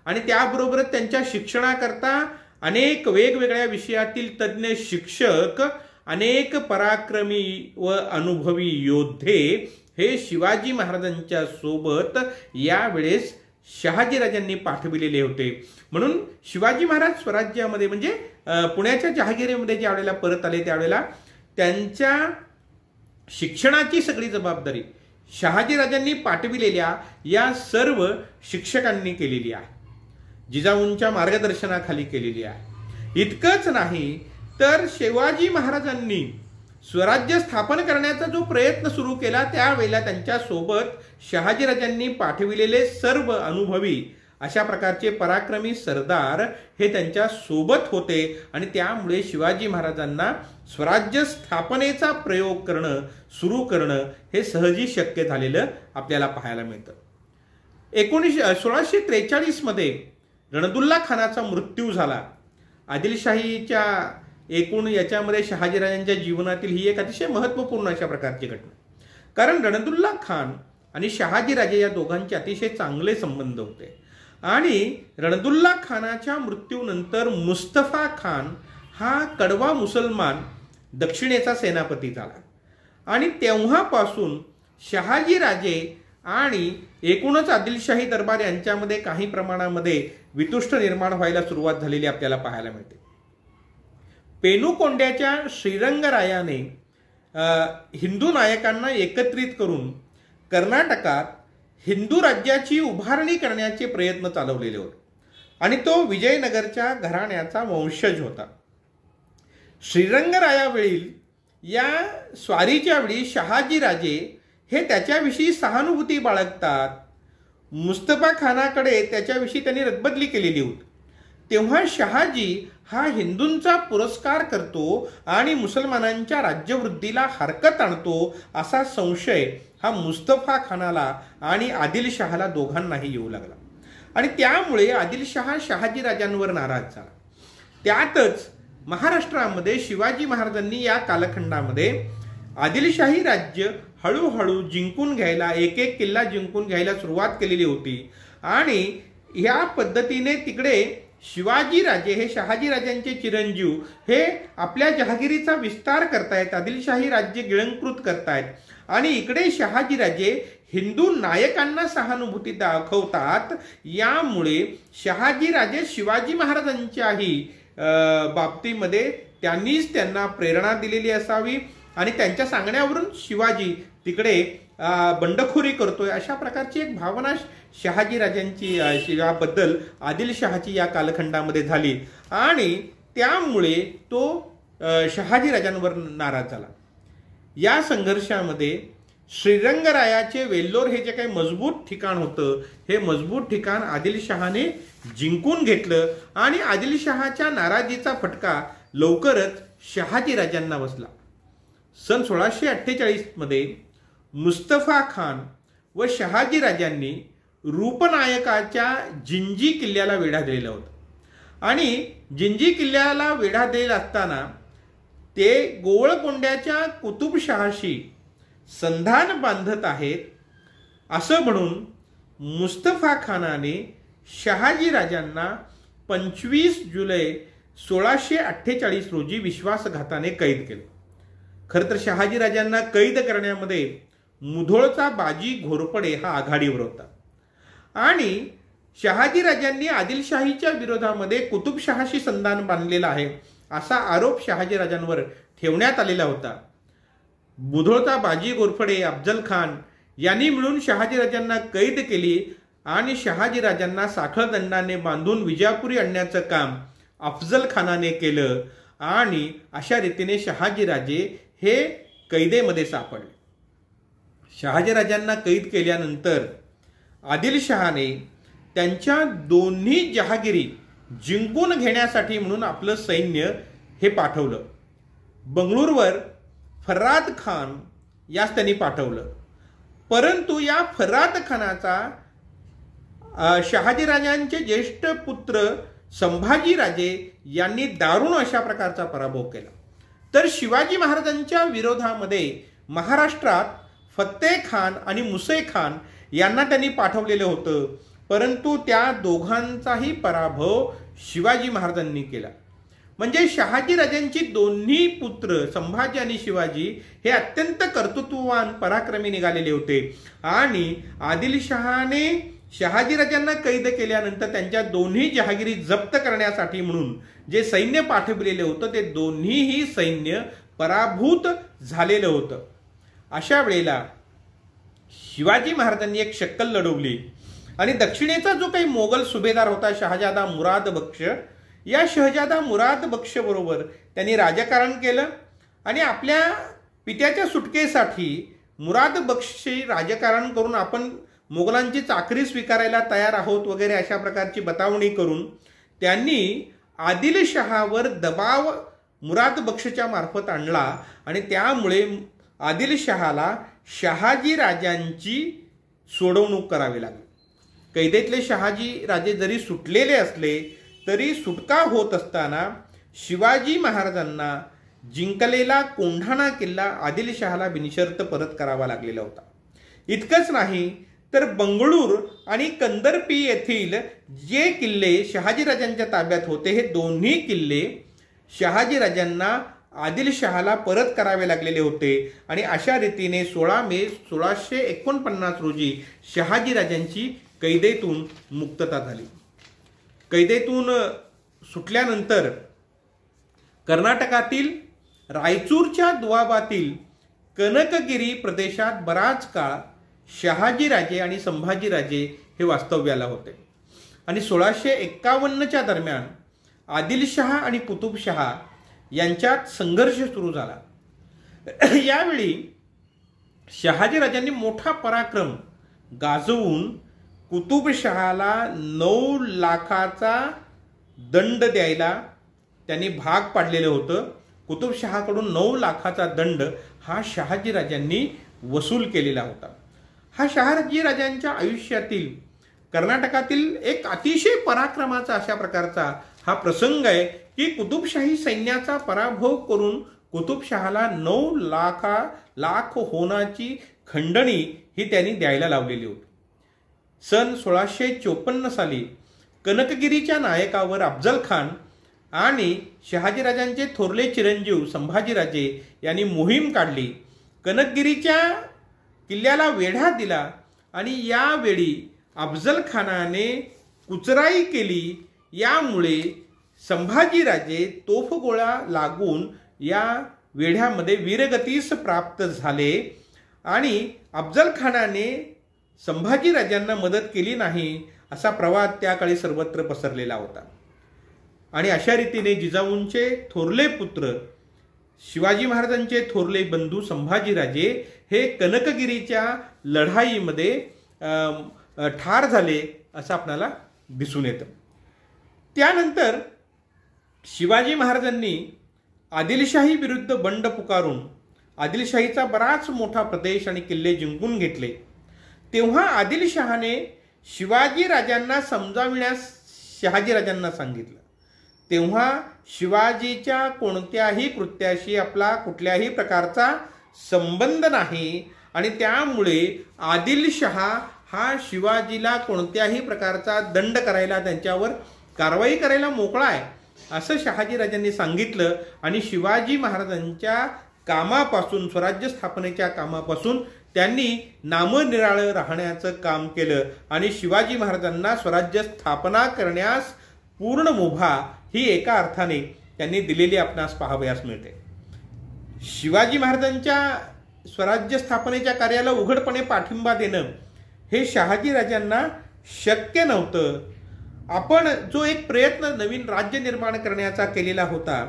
आणि त्याबरोबरच त्यांच्या शिक्षणाकरता अनेक वेगवेगळ्या विषयातील तज्ज्ञ शिक्षक, अनेक पराक्रमी व अनुभवी योद्धे हे शिवाजी महाराजांच्या सोबत यावेळेस शहाजीराजांनी पाठविलेले होते. म्हणून शिवाजी महाराज स्वराज्यामध्ये म्हणजे पुण्याच्या जहागिरीमध्ये ज्या वेळेला परत आले त्यावेळेला त्यांच्या शिक्षणाची सगळी जबाबदारी शहाजीराजांनी पाठविलेल्या या सर्व शिक्षकांनी केलेली आहे, जिजाऊंच्या मार्गदर्शनाखाली केलेली आहे. इतकंच नाही तर शिवाजी महाराजांनी स्वराज्य स्थापन करण्याचा जो प्रयत्न सुरू केला त्यावेळेला त्यांच्या सोबत शहाजीराजांनी पाठविलेले सर्व अनुभवी अशा प्रकारचे पराक्रमी सरदार हे त्यांच्या सोबत होते आणि त्यामुळे शिवाजी महाराजांना स्वराज्य स्थापनेचा प्रयोग करणं, सुरू करणं हे सहजी शक्य झालेलं आपल्याला पाहायला मिळतं. 1643 मध्ये रणदुल्ला खानाचा मृत्यू झाला. आदिलशाहीच्या एकूण याच्यामध्ये शहाजीराजांच्या जीवनातील ही एक अतिशय महत्त्वपूर्ण अशा प्रकारची घटना, कारण रणदुल्ला खान आणि शहाजीराजे या दोघांचे अतिशय चांगले संबंध होते आणि रणदुल्ला खानाच्या मृत्यूनंतर मुस्तफा खान हा कडवा मुसलमान दक्षिणेचा सेनापती झाला आणि तेव्हापासून शहाजी राजे आणि एकूणच आदिलशाही दरबार यांच्यामध्ये काही प्रमाणामध्ये वितुष्ट निर्माण व्हायला सुरुवात झालेली आपल्याला पाहायला मिळते. पेनुकोंड्याच्या श्रीरंगरायाने हिंदू नायकांना एकत्रित करून कर्नाटकात हिंदू राज्याची उभारणी करण्याचे प्रयत्न चालवलेले होते आणि तो विजयनगरच्या घराण्याचा वंशज होता. श्रीरंगरायावेळी या स्वारीच्या वेळी शहाजी राजे हे त्याच्याविषयी सहानुभूती बाळगतात. मुस्तफा खानाकडे त्याच्याविषयी त्यांनी रद्दबदली केलेली होती. तेव्हा शहाजी हा हिंदूंचा पुरस्कार करतो आणि मुसलमानांच्या राज्यवृद्धीला हरकत आणतो असा संशय हा मुस्तफा खानाला आणि आदिलशहाला दोघांनाही येऊ लागला आणि त्यामुळे आदिलशहा शहाजी राजांवर नाराज झाला. त्यातच महाराष्ट्रामध्ये शिवाजी महाराजांनी या कालखंडामध्ये आदिलशाही राज्य हळूहळू जिंकून घ्यायला, एक एक किल्ला जिंकून घ्यायला सुरुवात केलेली होती आणि या पद्धतीने तिकडे शिवाजी राजे हे शहाजी राजांचे चिरंजीव हे आपल्या जहागिरीचा विस्तार करतायत, आदिलशाही राज्य गिळंकृत करतायत आणि इकडे शहाजी राजे हिंदू नायकांना सहानुभूती दाखवतात. यामुळे शहाजी राजे शिवाजी महाराजांच्याही बाबतीमध्ये त्यांनीच त्यांना प्रेरणा दिलेली असावी आणि त्यांच्या सांगण्यावरून शिवाजी तिकडे बंडखोरी करतोय अशा प्रकारची एक भावना शहाजी राजांची याबद्दल आदिलशहाची या कालखंडामध्ये झाली आणि त्यामुळे तो शहाजी राजांवर नाराज झाला. या संघर्षामध्ये श्रीरंगरायाचे वेल्लोर हे जे काही मजबूत ठिकाण होतं हे मजबूत ठिकाण आदिलशहाने जिंकून घेतलं आणि आदिलशहाच्या नाराजीचा फटका लवकरच शहाजी राजांना बसला. सन 1648 मध्ये मुस्तफा खान व शहाजी राजांनी रूपनायकाच्या जिंजी किल्ल्याला वेढा दिलेला होता आणि जिंजी किल्ल्याला वेढा दिलेला असताना ते गोवळकोंड्याच्या कुतुबशहाशी संधान बांधत आहेत असं म्हणून मुस्तफा खानाने शहाजी राजांना 25 जुलै 1648 रोजी विश्वासघाताने कैद केलं. खरं तर शहाजी राजांना कैद करण्यामध्ये मुधोळचा बाजी घोरपडे हा आघाडीवर होता आणि शहाजी राजांनी आदिलशाहीच्या विरोधामध्ये कुतुबशहाशी संधान बांधलेला आहे असा आरोप शहाजी राजांवर ठेवण्यात आलेला होता. मुधोळचा बाजी घोरपडे अफजल खान यांनी मिळून शहाजी राजांना कैद केली आणि शहाजी राजांना साखळदंडाने बांधून विजापुरी आणण्याचं काम अफजल खानाने केलं आणि अशा रीतीने शहाजी राजे हे कैदेमध्ये सापडले. शहाजी राजांना कैद केल्यानंतर आदिलशहाने त्यांच्या दोन्ही जहागिरी जिंकून घेण्यासाठी म्हणून आपलं सैन्य हे पाठवलं. बंगळूरवर फर्राद खान यास त्यांनी पाठवलं, परंतु या फर्राद खानाचा शहाजीराजांचे ज्येष्ठ पुत्र संभाजीराजे यांनी दारुण अशा प्रकारचा पराभव केला. तर शिवाजी महाराजांच्या विरोधामध्ये महाराष्ट्रात फत्ते खान आणि मुसे खान यांना त्यांनी पाठवलेलं होतं, परंतु त्या दोघांचाही पराभव शिवाजी महाराजांनी केला. म्हणजे शहाजी राजांची दोन्ही पुत्र संभाजी आणि शिवाजी हे अत्यंत कर्तृत्ववान पराक्रमी निघालेले होते आणि आदिलशहाने शहाजी राजांना कैद केल्यानंतर त्यांच्या दोन्ही जहागिरी जप्त करण्यासाठी म्हणून जे सैन्य पाठविलेले होतं ते दोन्हीही सैन्य पराभूत झालेलं होतं. अशा वेळेला शिवाजी महाराजांनी एक शक्कल लढवली आणि दक्षिणेचा जो काही मोगल सुभेदार होता शहजादा मुराद बक्ष, या शहजादा मुराद बक्ष बरोबर त्यांनी राजकारण केलं आणि आपल्या पित्याच्या सुटकेसाठी मुराद बक्षी राजकारण करून आपण मोगलांची चाकरी स्वीकारायला तयार आहोत वगैरे अशा प्रकारची बतावणी करून त्यांनी आदिलशहावर दबाव मुराद बक्षच्या मार्फत आणला आणि त्यामुळे आदिलशहाला शहाजी राजांची सोडवणूक करावी लागली. कैदेतले शहाजी राजे जरी सुटलेले असले तरी सुटका होत असताना शिवाजी महाराजांना जिंकलेला कोंढाणा किल्ला आदिलशहाला बिनशर्त परत करावा लागलेला होता. इतकंच नाही तर बंगळूर आणि कंदरपी येथील जे किल्ले शहाजीराजांच्या ताब्यात होते हे दोन्ही किल्ले शहाजीराजांना आदिलशहाला परत करावे लागलेले होते आणि अशा रीतीने 16 मे 1649 रोजी शहाजीराजांची कैदेतून मुक्तता झाली. कैदेतून सुटल्यानंतर कर्नाटकातील रायचूरच्या दुआबातील कनकगिरी प्रदेशात बराच काळ शहाजीराजे आणि संभाजीराजे हे वास्तव्याला होते आणि 1651च्या दरम्यान आदिलशहा आणि कुतुबशहा यांच्यात संघर्ष सुरू झाला. यावेळी शहाजीराजांनी मोठा पराक्रम गाजवून कुतुबशहाला 9 लाखाचा दंड द्यायला त्यांनी भाग पाडलेलं होतं. कुतुबशहाकडून 9 लाखाचा दंड हा शहाजीराजांनी वसूल केलेला होता. हा शहाजीराजांच्या आयुष्यातील कर्नाटकातील एक अतिशय पराक्रमाचा अशा प्रकारचा हा प्रसंग आहे की कुतुबशाही सैन्याचा पराभव करून कुतुबशहाला 9 लाख होनाची खंडणी ही त्यांनी द्यायला लावलेली होती. सन 1654 साली कनकगिरीच्या नायकावर अफजल खान आणि शहाजीराजांचे थोरले चिरंजीव संभाजीराजे यांनी मोहीम काढली. कनकगिरीच्या किल्ल्याला वेढा दिला आणि यावेळी अफजल खानाने कुचराई केली. यामुळे संभाजीराजे तोफगोळा लागून या वेढ्यामध्ये वीरगतीस प्राप्त झाले आणि अफजल खानाने संभाजीराजांना मदत केली नाही असा प्रवाद त्या काळी सर्वत्र पसरलेला होता. आणि अशा रीतीने जिजाऊंचे थोरले पुत्र शिवाजी महाराजांचे थोरले बंधू संभाजीराजे हे कनकगिरीच्या लढाईमध्ये ठार झाले असं आपल्याला दिसून येतं. त्यानंतर शिवाजी महाराजांनी आदिलशाही विरुद्ध बंड पुकारून आदिलशाहीचा बराच मोठा प्रदेश आणि किल्ले जिंकून घेतले. तेव्हा आदिलशहाने शिवाजीराजांना समजाविण्यास शहाजीराजांना सांगितलं. तेव्हा शिवाजीच्या कोणत्याही कृत्याशी आपला कुठल्याही प्रकारचा संबंध नाही आणि त्यामुळे आदिलशहा हा शिवाजीला कोणत्याही प्रकारचा दंड करायला त्यांच्यावर कारवाई करायला मोकळा आहे असं शहाजीराजांनी सांगितलं आणि शिवाजी महाराजांच्या कामापासून स्वराज्य स्थापनेच्या कामापासून त्यांनी नामनिराळं राहण्याचं काम केलं आणि शिवाजी महाराजांना स्वराज्य स्थापना करण्यास पूर्ण मुभा ही एका अर्थाने त्यांनी दिलेली आपणास पाहावयास मिळते. शिवाजी महाराजांच्या स्वराज्य स्थापनेच्या कार्याला उघडपणे पाठिंबा देणं हे शहाजीराजांना शक्य नव्हतं. आपण जो एक प्रयत्न नवीन राज्य निर्माण करण्याचा केलेला होता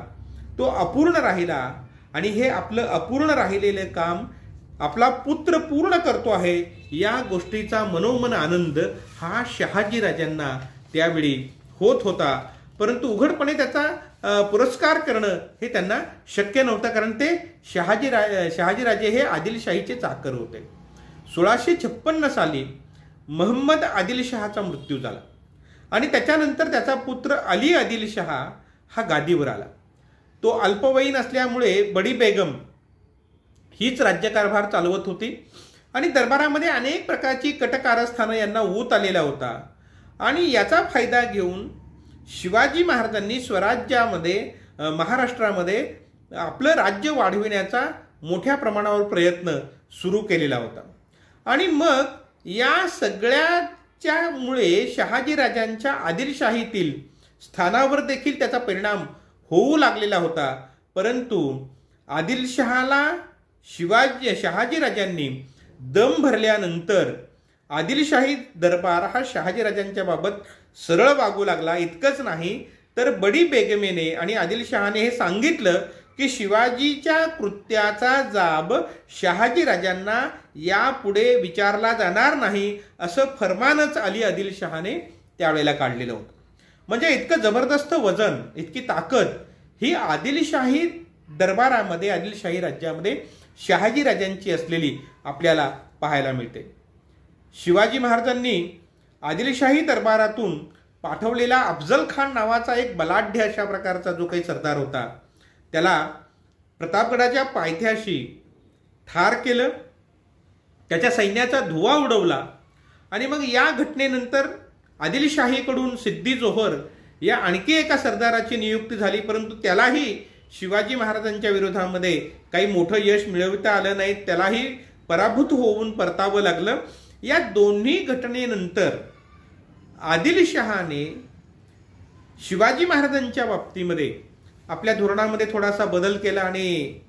तो अपूर्ण राहिला आणि हे आपलं अपूर्ण राहिलेलं काम आपला पुत्र पूर्ण करतो आहे या गोष्टीचा मनोमन आनंद हा शहाजीराजांना त्यावेळी होत होता. परंतु उघडपणे त्याचा पुरस्कार करणं हे त्यांना शक्य नव्हतं कारण ते शहाजीराजे हे आदिलशाहीचे चाकर होते. 1656 साली महम्मद आदिलशहाचा मृत्यू झाला आणि त्याच्यानंतर त्याचा पुत्र अली आदिलशहा हा गादीवर आला. तो अल्पवयीन असल्यामुळे बडी बेगम हीच राज्यकारभार चालवत होती आणि दरबारामध्ये अनेक प्रकारची कटकारस्थानं यांना ऊत आलेला होता आणि याचा फायदा घेऊन शिवाजी महाराजांनी स्वराज्यामध्ये महाराष्ट्रामध्ये आपलं राज्य वाढविण्याचा मोठ्या प्रमाणावर प्रयत्न सुरू केलेला होता. आणि मग या सगळ्याच्यामुळे शहाजीराजांच्या आदिलशाहीतील स्थानावर देखील त्याचा परिणाम होऊ लागलेला होता. परंतु आदिलशहाला शहाजीराजांनी दम भरल्यानंतर आदिलशाही दरबार हा शहाजीराजांच्या बाबत सरळ वागू लागला. इतकंच नाही तर बडी बेगमेने आणि आदिलशहाने हे सांगितलं की शिवाजीच्या कृत्याचा जाब शहाजीराजांना यापुढे विचारला जाणार नाही असं फरमानच अली आदिलशहाने त्यावेळेला काढलेलं होतं. म्हणजे इतकं जबरदस्त वजन इतकी ताकद ही आदिलशाही दरबारामध्ये आदिलशाही राज्यामध्ये शहाजीराजांची असलेली आपल्याला पाहायला मिळते. शिवाजी महाराजांनी आदिलशाही दरबारातून पाठवलेला अफजल खान नावाचा एक बलाढ्य अशा प्रकारचा जो काही सरदार होता त्याला प्रतापगडाच्या पायथ्याशी ठार केलं. त्याच्या सैन्याचा धुवा उडवला आणि मग या घटनेनंतर आदिलशाहीकडून सिद्दी जोहर या आणखी एका सरदाराची नियुक्ती झाली, परंतु त्यालाही शिवाजी महाराजांच्या विरोधामध्ये काही मोठं यश मिळवता आलं नाही, त्यालाही पराभूत होऊन परतावं लागलं. या दोन्ही घटनेनंतर आदिलशहाने शिवाजी महाराजांच्या बाबतीमध्ये आपल्या धोरणामध्ये थोडासा बदल केला आणि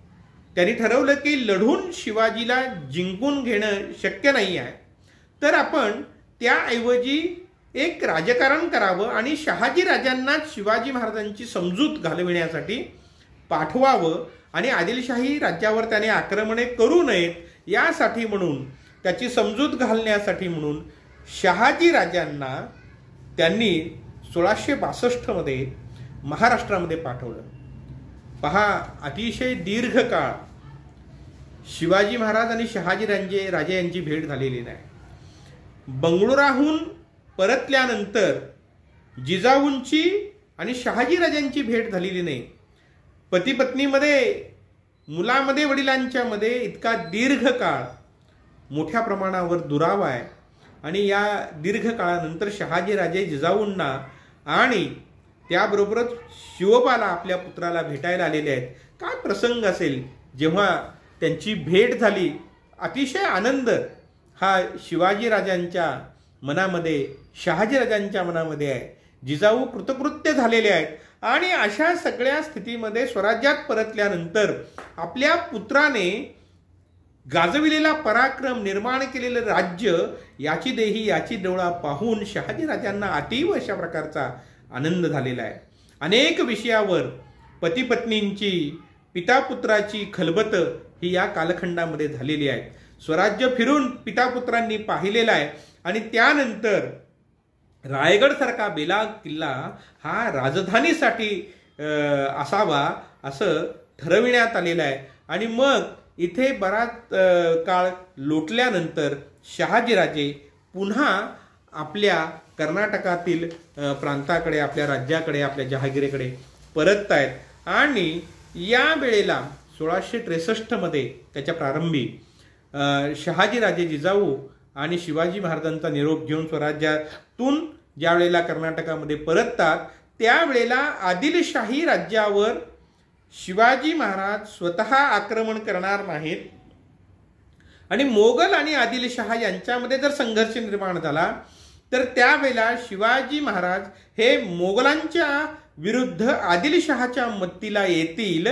त्यांनी ठरवलं की लढून शिवाजीला जिंकून घेणं शक्य नाही आहे, तर आपण त्याऐवजी एक राजकारण करावं आणि शहाजी राजांना शिवाजी महाराजांची समजूत घालविण्यासाठी पाठवावं आणि आदिलशाही राज्यावर त्याने आक्रमणे करू नयेत यासाठी म्हणून, त्याची समजूत घालण्यासाठी म्हणून शहाजी राजांना त्यांनी 1662 मध्ये महाराष्ट्रामध्ये पाठवलं. पहा, अतिशय दीर्घ काळ शिवाजी महाराज आणि शहाजी राजे यांची भेट झालेली नाही. बंगळुराहून परतल्यानंतर जिजाऊंची आणि शहाजी राजांची भेट झालेली नाही. पती पत्नीमध्ये, मुलामध्ये, वडिलांच्या मध्ये इतका दीर्घ काळ मोठ्या प्रमाणावर दुरावा आहे. आणि या दीर्घ काळानंतर शहाजी राजे जिजाऊंना आणि त्याबरोबरच शिवबाला, आपल्या पुत्राला भेटायला आलेले आहेत. काय प्रसंग असेल जेव्हा त्यांची भेट झाली. अतिशय आनंद हा शिवाजी राजांच्या मनामध्ये, शहाजी राजांच्या मनामध्ये आहे. जिजाऊ कृतकृत्य झालेले आहेत आणि अशा सगळ्या स्थितीमध्ये स्वराज्यात परतल्यानंतर आपल्या पुत्राने गाजविलेला पराक्रम, निर्माण केलेलं राज्य, याची देही याची डोळा पाहून शहाजी राजांना अतीव अशा प्रकारचा आनंद झालेला आहे. अनेक विषयावर पती पत्नींची, पिता पुत्राची खलबत ही या कालखंडामध्ये झालेली आहे. स्वराज्य फिरून पिता पुत्रांनी पाहिलेला आहे आणि त्यानंतर रायगड सारखा बेलाग किल्ला हा राजधानीसाठी असावा असं ठरविण्यात आलेलं आहे. आणि मग इथे बराच काळ लोटल्यानंतर शहाजीराजे पुन्हा आपल्या कर्नाटकातील प्रांताकडे, आपल्या राज्याकडे, आपल्या जहागिरीकडे परतत आहेत. आणि या वेळेला 1663 मध्ये त्याच्या प्रारंभी शहाजीराजे जिजाऊ आणि शिवाजी महाराजांचा निरोप घेऊन स्वराज्यातून ज्या वेळेला कर्नाटकामध्ये परततात, त्यावेळेला आदिलशाही राज्यावर शिवाजी महाराज स्वतः आक्रमण करणार नाहीत. आणि मोगल आणि आदिलशाह यांच्यामध्ये जर संघर्ष निर्माण झाला तर त्यावेळेला शिवाजी महाराज हे मोगलांच्या विरुद्ध आदिलशहाच्या मदतीला येतील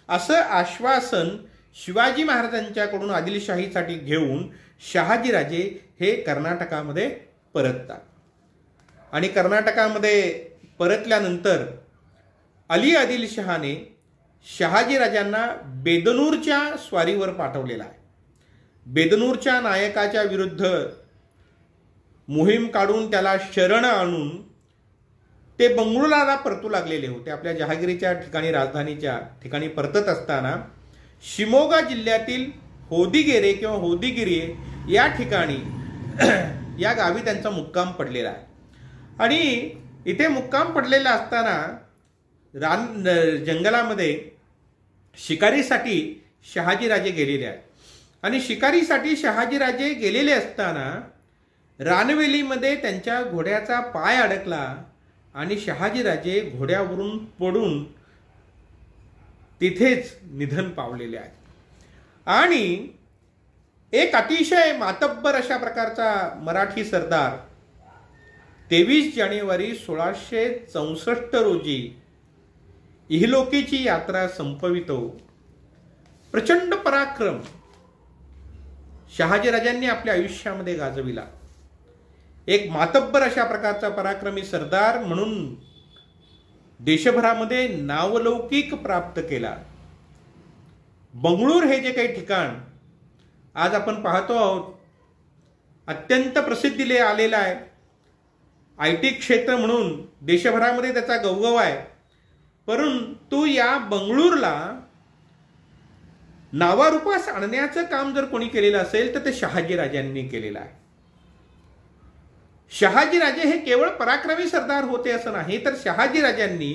असं आश्वासन शिवाजी महाराजांच्याकडून आदिलशाहीसाठी घेऊन शहाजीराजे हे कर्नाटकामध्ये परततात. आणि कर्नाटकामध्ये परतल्यानंतर अली आदिलशहाने शहाजीराजांना बेदनूरच्या स्वारीवर पाठवलेला आहे. बेदनूरच्या नायकाच्या विरुद्ध मोहीम काढून त्याला शरण आणून ते बंगळुराला परतू लागलेले होते. आपल्या जहागिरीच्या ठिकाणी, राजधानीच्या ठिकाणी परतत असताना शिमोगा जिल्ह्यातील होदिगेरे किंवा होदिगिरी या ठिकाणी या गावी त्यांचा मुक्काम पडलेला आहे. आणि इथे मुक्काम पडलेला असताना जंगलामध्ये शिकारीसाठी शहाजीराजे गेलेले आहेत. आणि शिकारीसाठी शहाजीराजे गेलेले असताना रानवेलीमध्ये त्यांच्या घोड्याचा पाय अडकला आणि शहाजीराजे घोड्यावरून पडून तिथेच निधन पावलेले आहेत. आणि एक अतिशय मातब्बर अशा प्रकारचा मराठी सरदार 23 जानेवारी 1664 रोजी इहलोकीची यात्रा संपवितो. प्रचंड पराक्रम शहाजीराजांनी आपल्या आयुष्यामध्ये गाजविला. एक मातब्बर अशा प्रकारचा पराक्रमी सरदार म्हणून देशभरामध्ये नावलौकिक प्राप्त केला. बंगळूर हे जे काही ठिकाण आज आपण पाहतो आहोत, अत्यंत प्रसिद्धीले आलेला आहे. IT क्षेत्र म्हणून देशभरामध्ये त्याचा गवगव आहे. परंतु या बंगळूरला नावारूपास आणण्याचं काम जर कोणी केलेलं असेल तर ते शहाजीराजांनी केलेलं आहे. शहाजीराजे हे केवळ पराक्रमी सरदार होते असं नाही, तर शहाजीराजांनी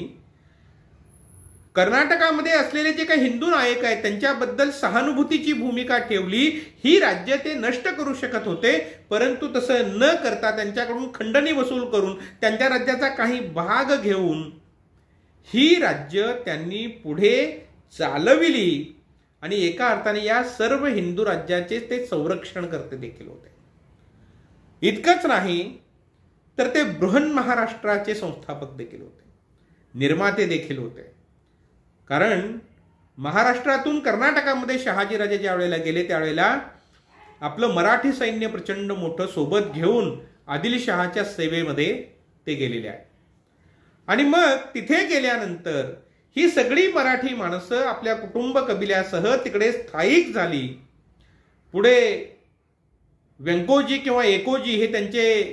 कर्नाटकामध्ये असलेले जे काही हिंदू नायक आहेत त्यांच्याबद्दल सहानुभूतीची भूमिका ठेवली, ही राज्य ते नष्ट करू शकत होते. परंतु तसं न करता त्यांच्याकडून खंडणी वसूल करून त्यांच्या राज्याचा काही भाग घेऊन ही राज्य त्यांनी पुढे चालविली आणि एका अर्थाने या सर्व हिंदू राज्याचे ते संरक्षण करते देखील होते. इतकंच नाही तर ते बृहन महाराष्ट्राचे संस्थापक देखील होते, निर्माते देखील होते. कारण महाराष्ट्रातून कर्नाटकामध्ये शहाजीराजे ज्या वेळेला गेले त्यावेळेला आपलं मराठी सैन्य प्रचंड मोठं सोबत घेऊन आदिलशहाच्या सेवेमध्ये ते गेलेले आहेत. आणि मग तिथे गेल्यानंतर ही सगळी मराठी माणसं आपल्या कुटुंब कबिल्यासह तिकडे स्थायिक झाली. पुढे व्यंकोजी किंवा एकोजी हे त्यांचे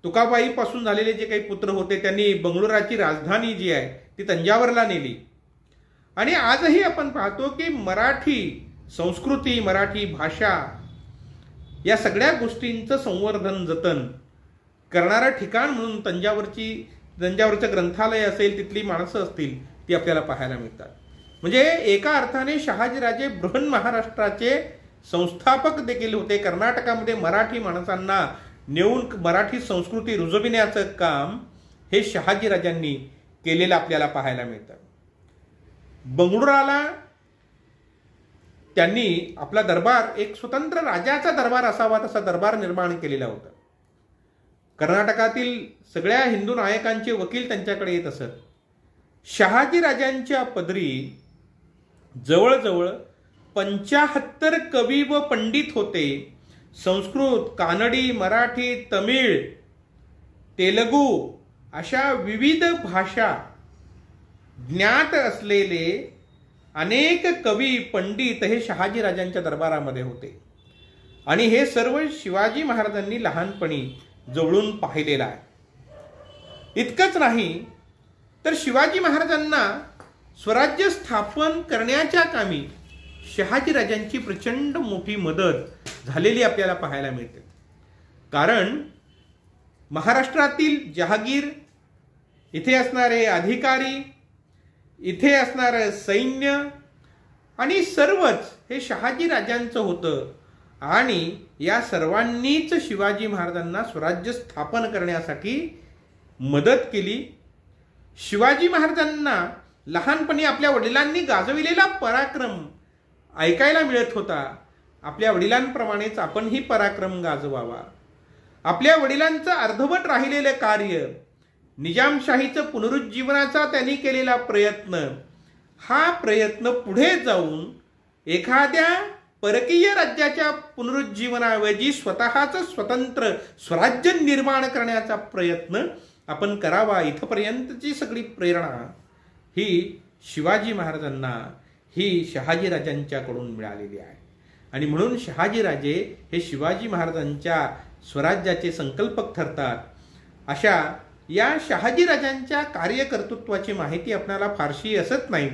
तुकाबाईपासून झालेले जे काही पुत्र होते त्यांनी बंगळुराची राजधानी जी आहे ती तंजावरला नेली. आणि आजही आपण पाहतो की मराठी संस्कृती, मराठी भाषा या सगळ्या गोष्टींचं संवर्धन जतन करणारं ठिकाण म्हणून तंजावरचं ग्रंथालय असेल, तिथली माणसं असतील, ती आपल्याला पाहायला मिळतात. म्हणजे एका अर्थाने शहाजीराजे बृहन महाराष्ट्राचे संस्थापक देखील होते. कर्नाटकामध्ये मराठी माणसांना नेऊन मराठी संस्कृती रुजविण्याचं काम हे शहाजीराजांनी केलेलं आपल्याला पाहायला मिळतं. बंगळुराला त्यांनी आपला दरबार, एक स्वतंत्र राजाचा दरबार असावा तसा दरबार निर्माण केलेला होता. कर्नाटकातील सगळ्या हिंदू नायकांचे वकील त्यांच्याकडे येत असत. शहाजीराजांच्या पदरी जवळजवळ 75 कवी व पंडित होते. संस्कृत, कानडी, मराठी, तमिळ, तेलुगू अशा विविध भाषा ज्ञात असलेले अनेक कवी पंडित हे शहाजीराजांच्या दरबारामध्ये होते. आणि हे सर्व शिवाजी महाराजांनी लहानपणी जवळून पाहिलेलं आहे. इतकंच नाही तर शिवाजी महाराजांना स्वराज्य स्थापन करण्याच्या कामी शहाजीराजांची प्रचंड मोठी मदत झालेली आपल्याला पाहायला मिळते. कारण महाराष्ट्रातील जहागीर, इथे असणारे अधिकारी, इथे असणारं सैन्य आणि सर्वच हे शहाजीराजांचं होतं. आणि या सर्वांनीच शिवाजी महाराजांना स्वराज्य स्थापन करण्यासाठी मदत केली. शिवाजी महाराजांना लहानपणी आपल्या वडिलांनी गाजविलेला पराक्रम ऐकायला मिळत होता. आपल्या वडिलांप्रमाणेच आपणही पराक्रम गाजवावा. आपल्या वडिलांचं अर्धवट राहिलेलं कार्य, निजामशाहीचं पुनरुज्जीवनाचा त्यांनी केलेला प्रयत्न, हा प्रयत्न पुढे जाऊन एखाद्या परकीय राज्याच्या पुनरुज्जीवनाऐवजी स्वतःचं स्वतंत्र स्वराज्य निर्माण करण्याचा प्रयत्न आपण करावा. इथपर्यंतची सगळी प्रेरणा ही शिवाजी महाराजांना ही शहाजीराजांच्याकडून मिळालेली आहे. आणि म्हणून शहाजीराजे हे शिवाजी महाराजांच्या स्वराज्याचे संकल्पक ठरतात. अशा या शहाजीराजांच्या कार्यकर्तृत्वाची माहिती आपल्याला फारशी असत नाही.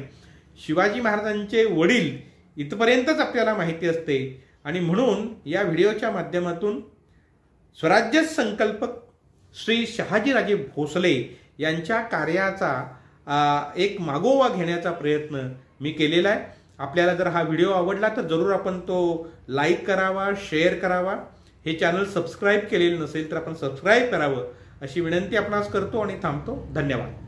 शिवाजी महाराजांचे वडील इथपर्यंतच आपल्याला माहिती असते. आणि म्हणून या व्हिडिओच्या माध्यमातून स्वराज्य संकल्पक श्री शहाजीराजे भोसले यांच्या कार्याचा एक मागोवा घेण्याचा प्रयत्न मी केलेला आहे. आपल्याला जर हा व्हिडिओ आवडला तर जरूर आपण तो लाईक करावा, शेअर करावा. हे चॅनल सबस्क्राईब केलेलं नसेल तर आपण सबस्क्राईब करावं अशी विनंती आपणास करतो आणि थांबतो. धन्यवाद.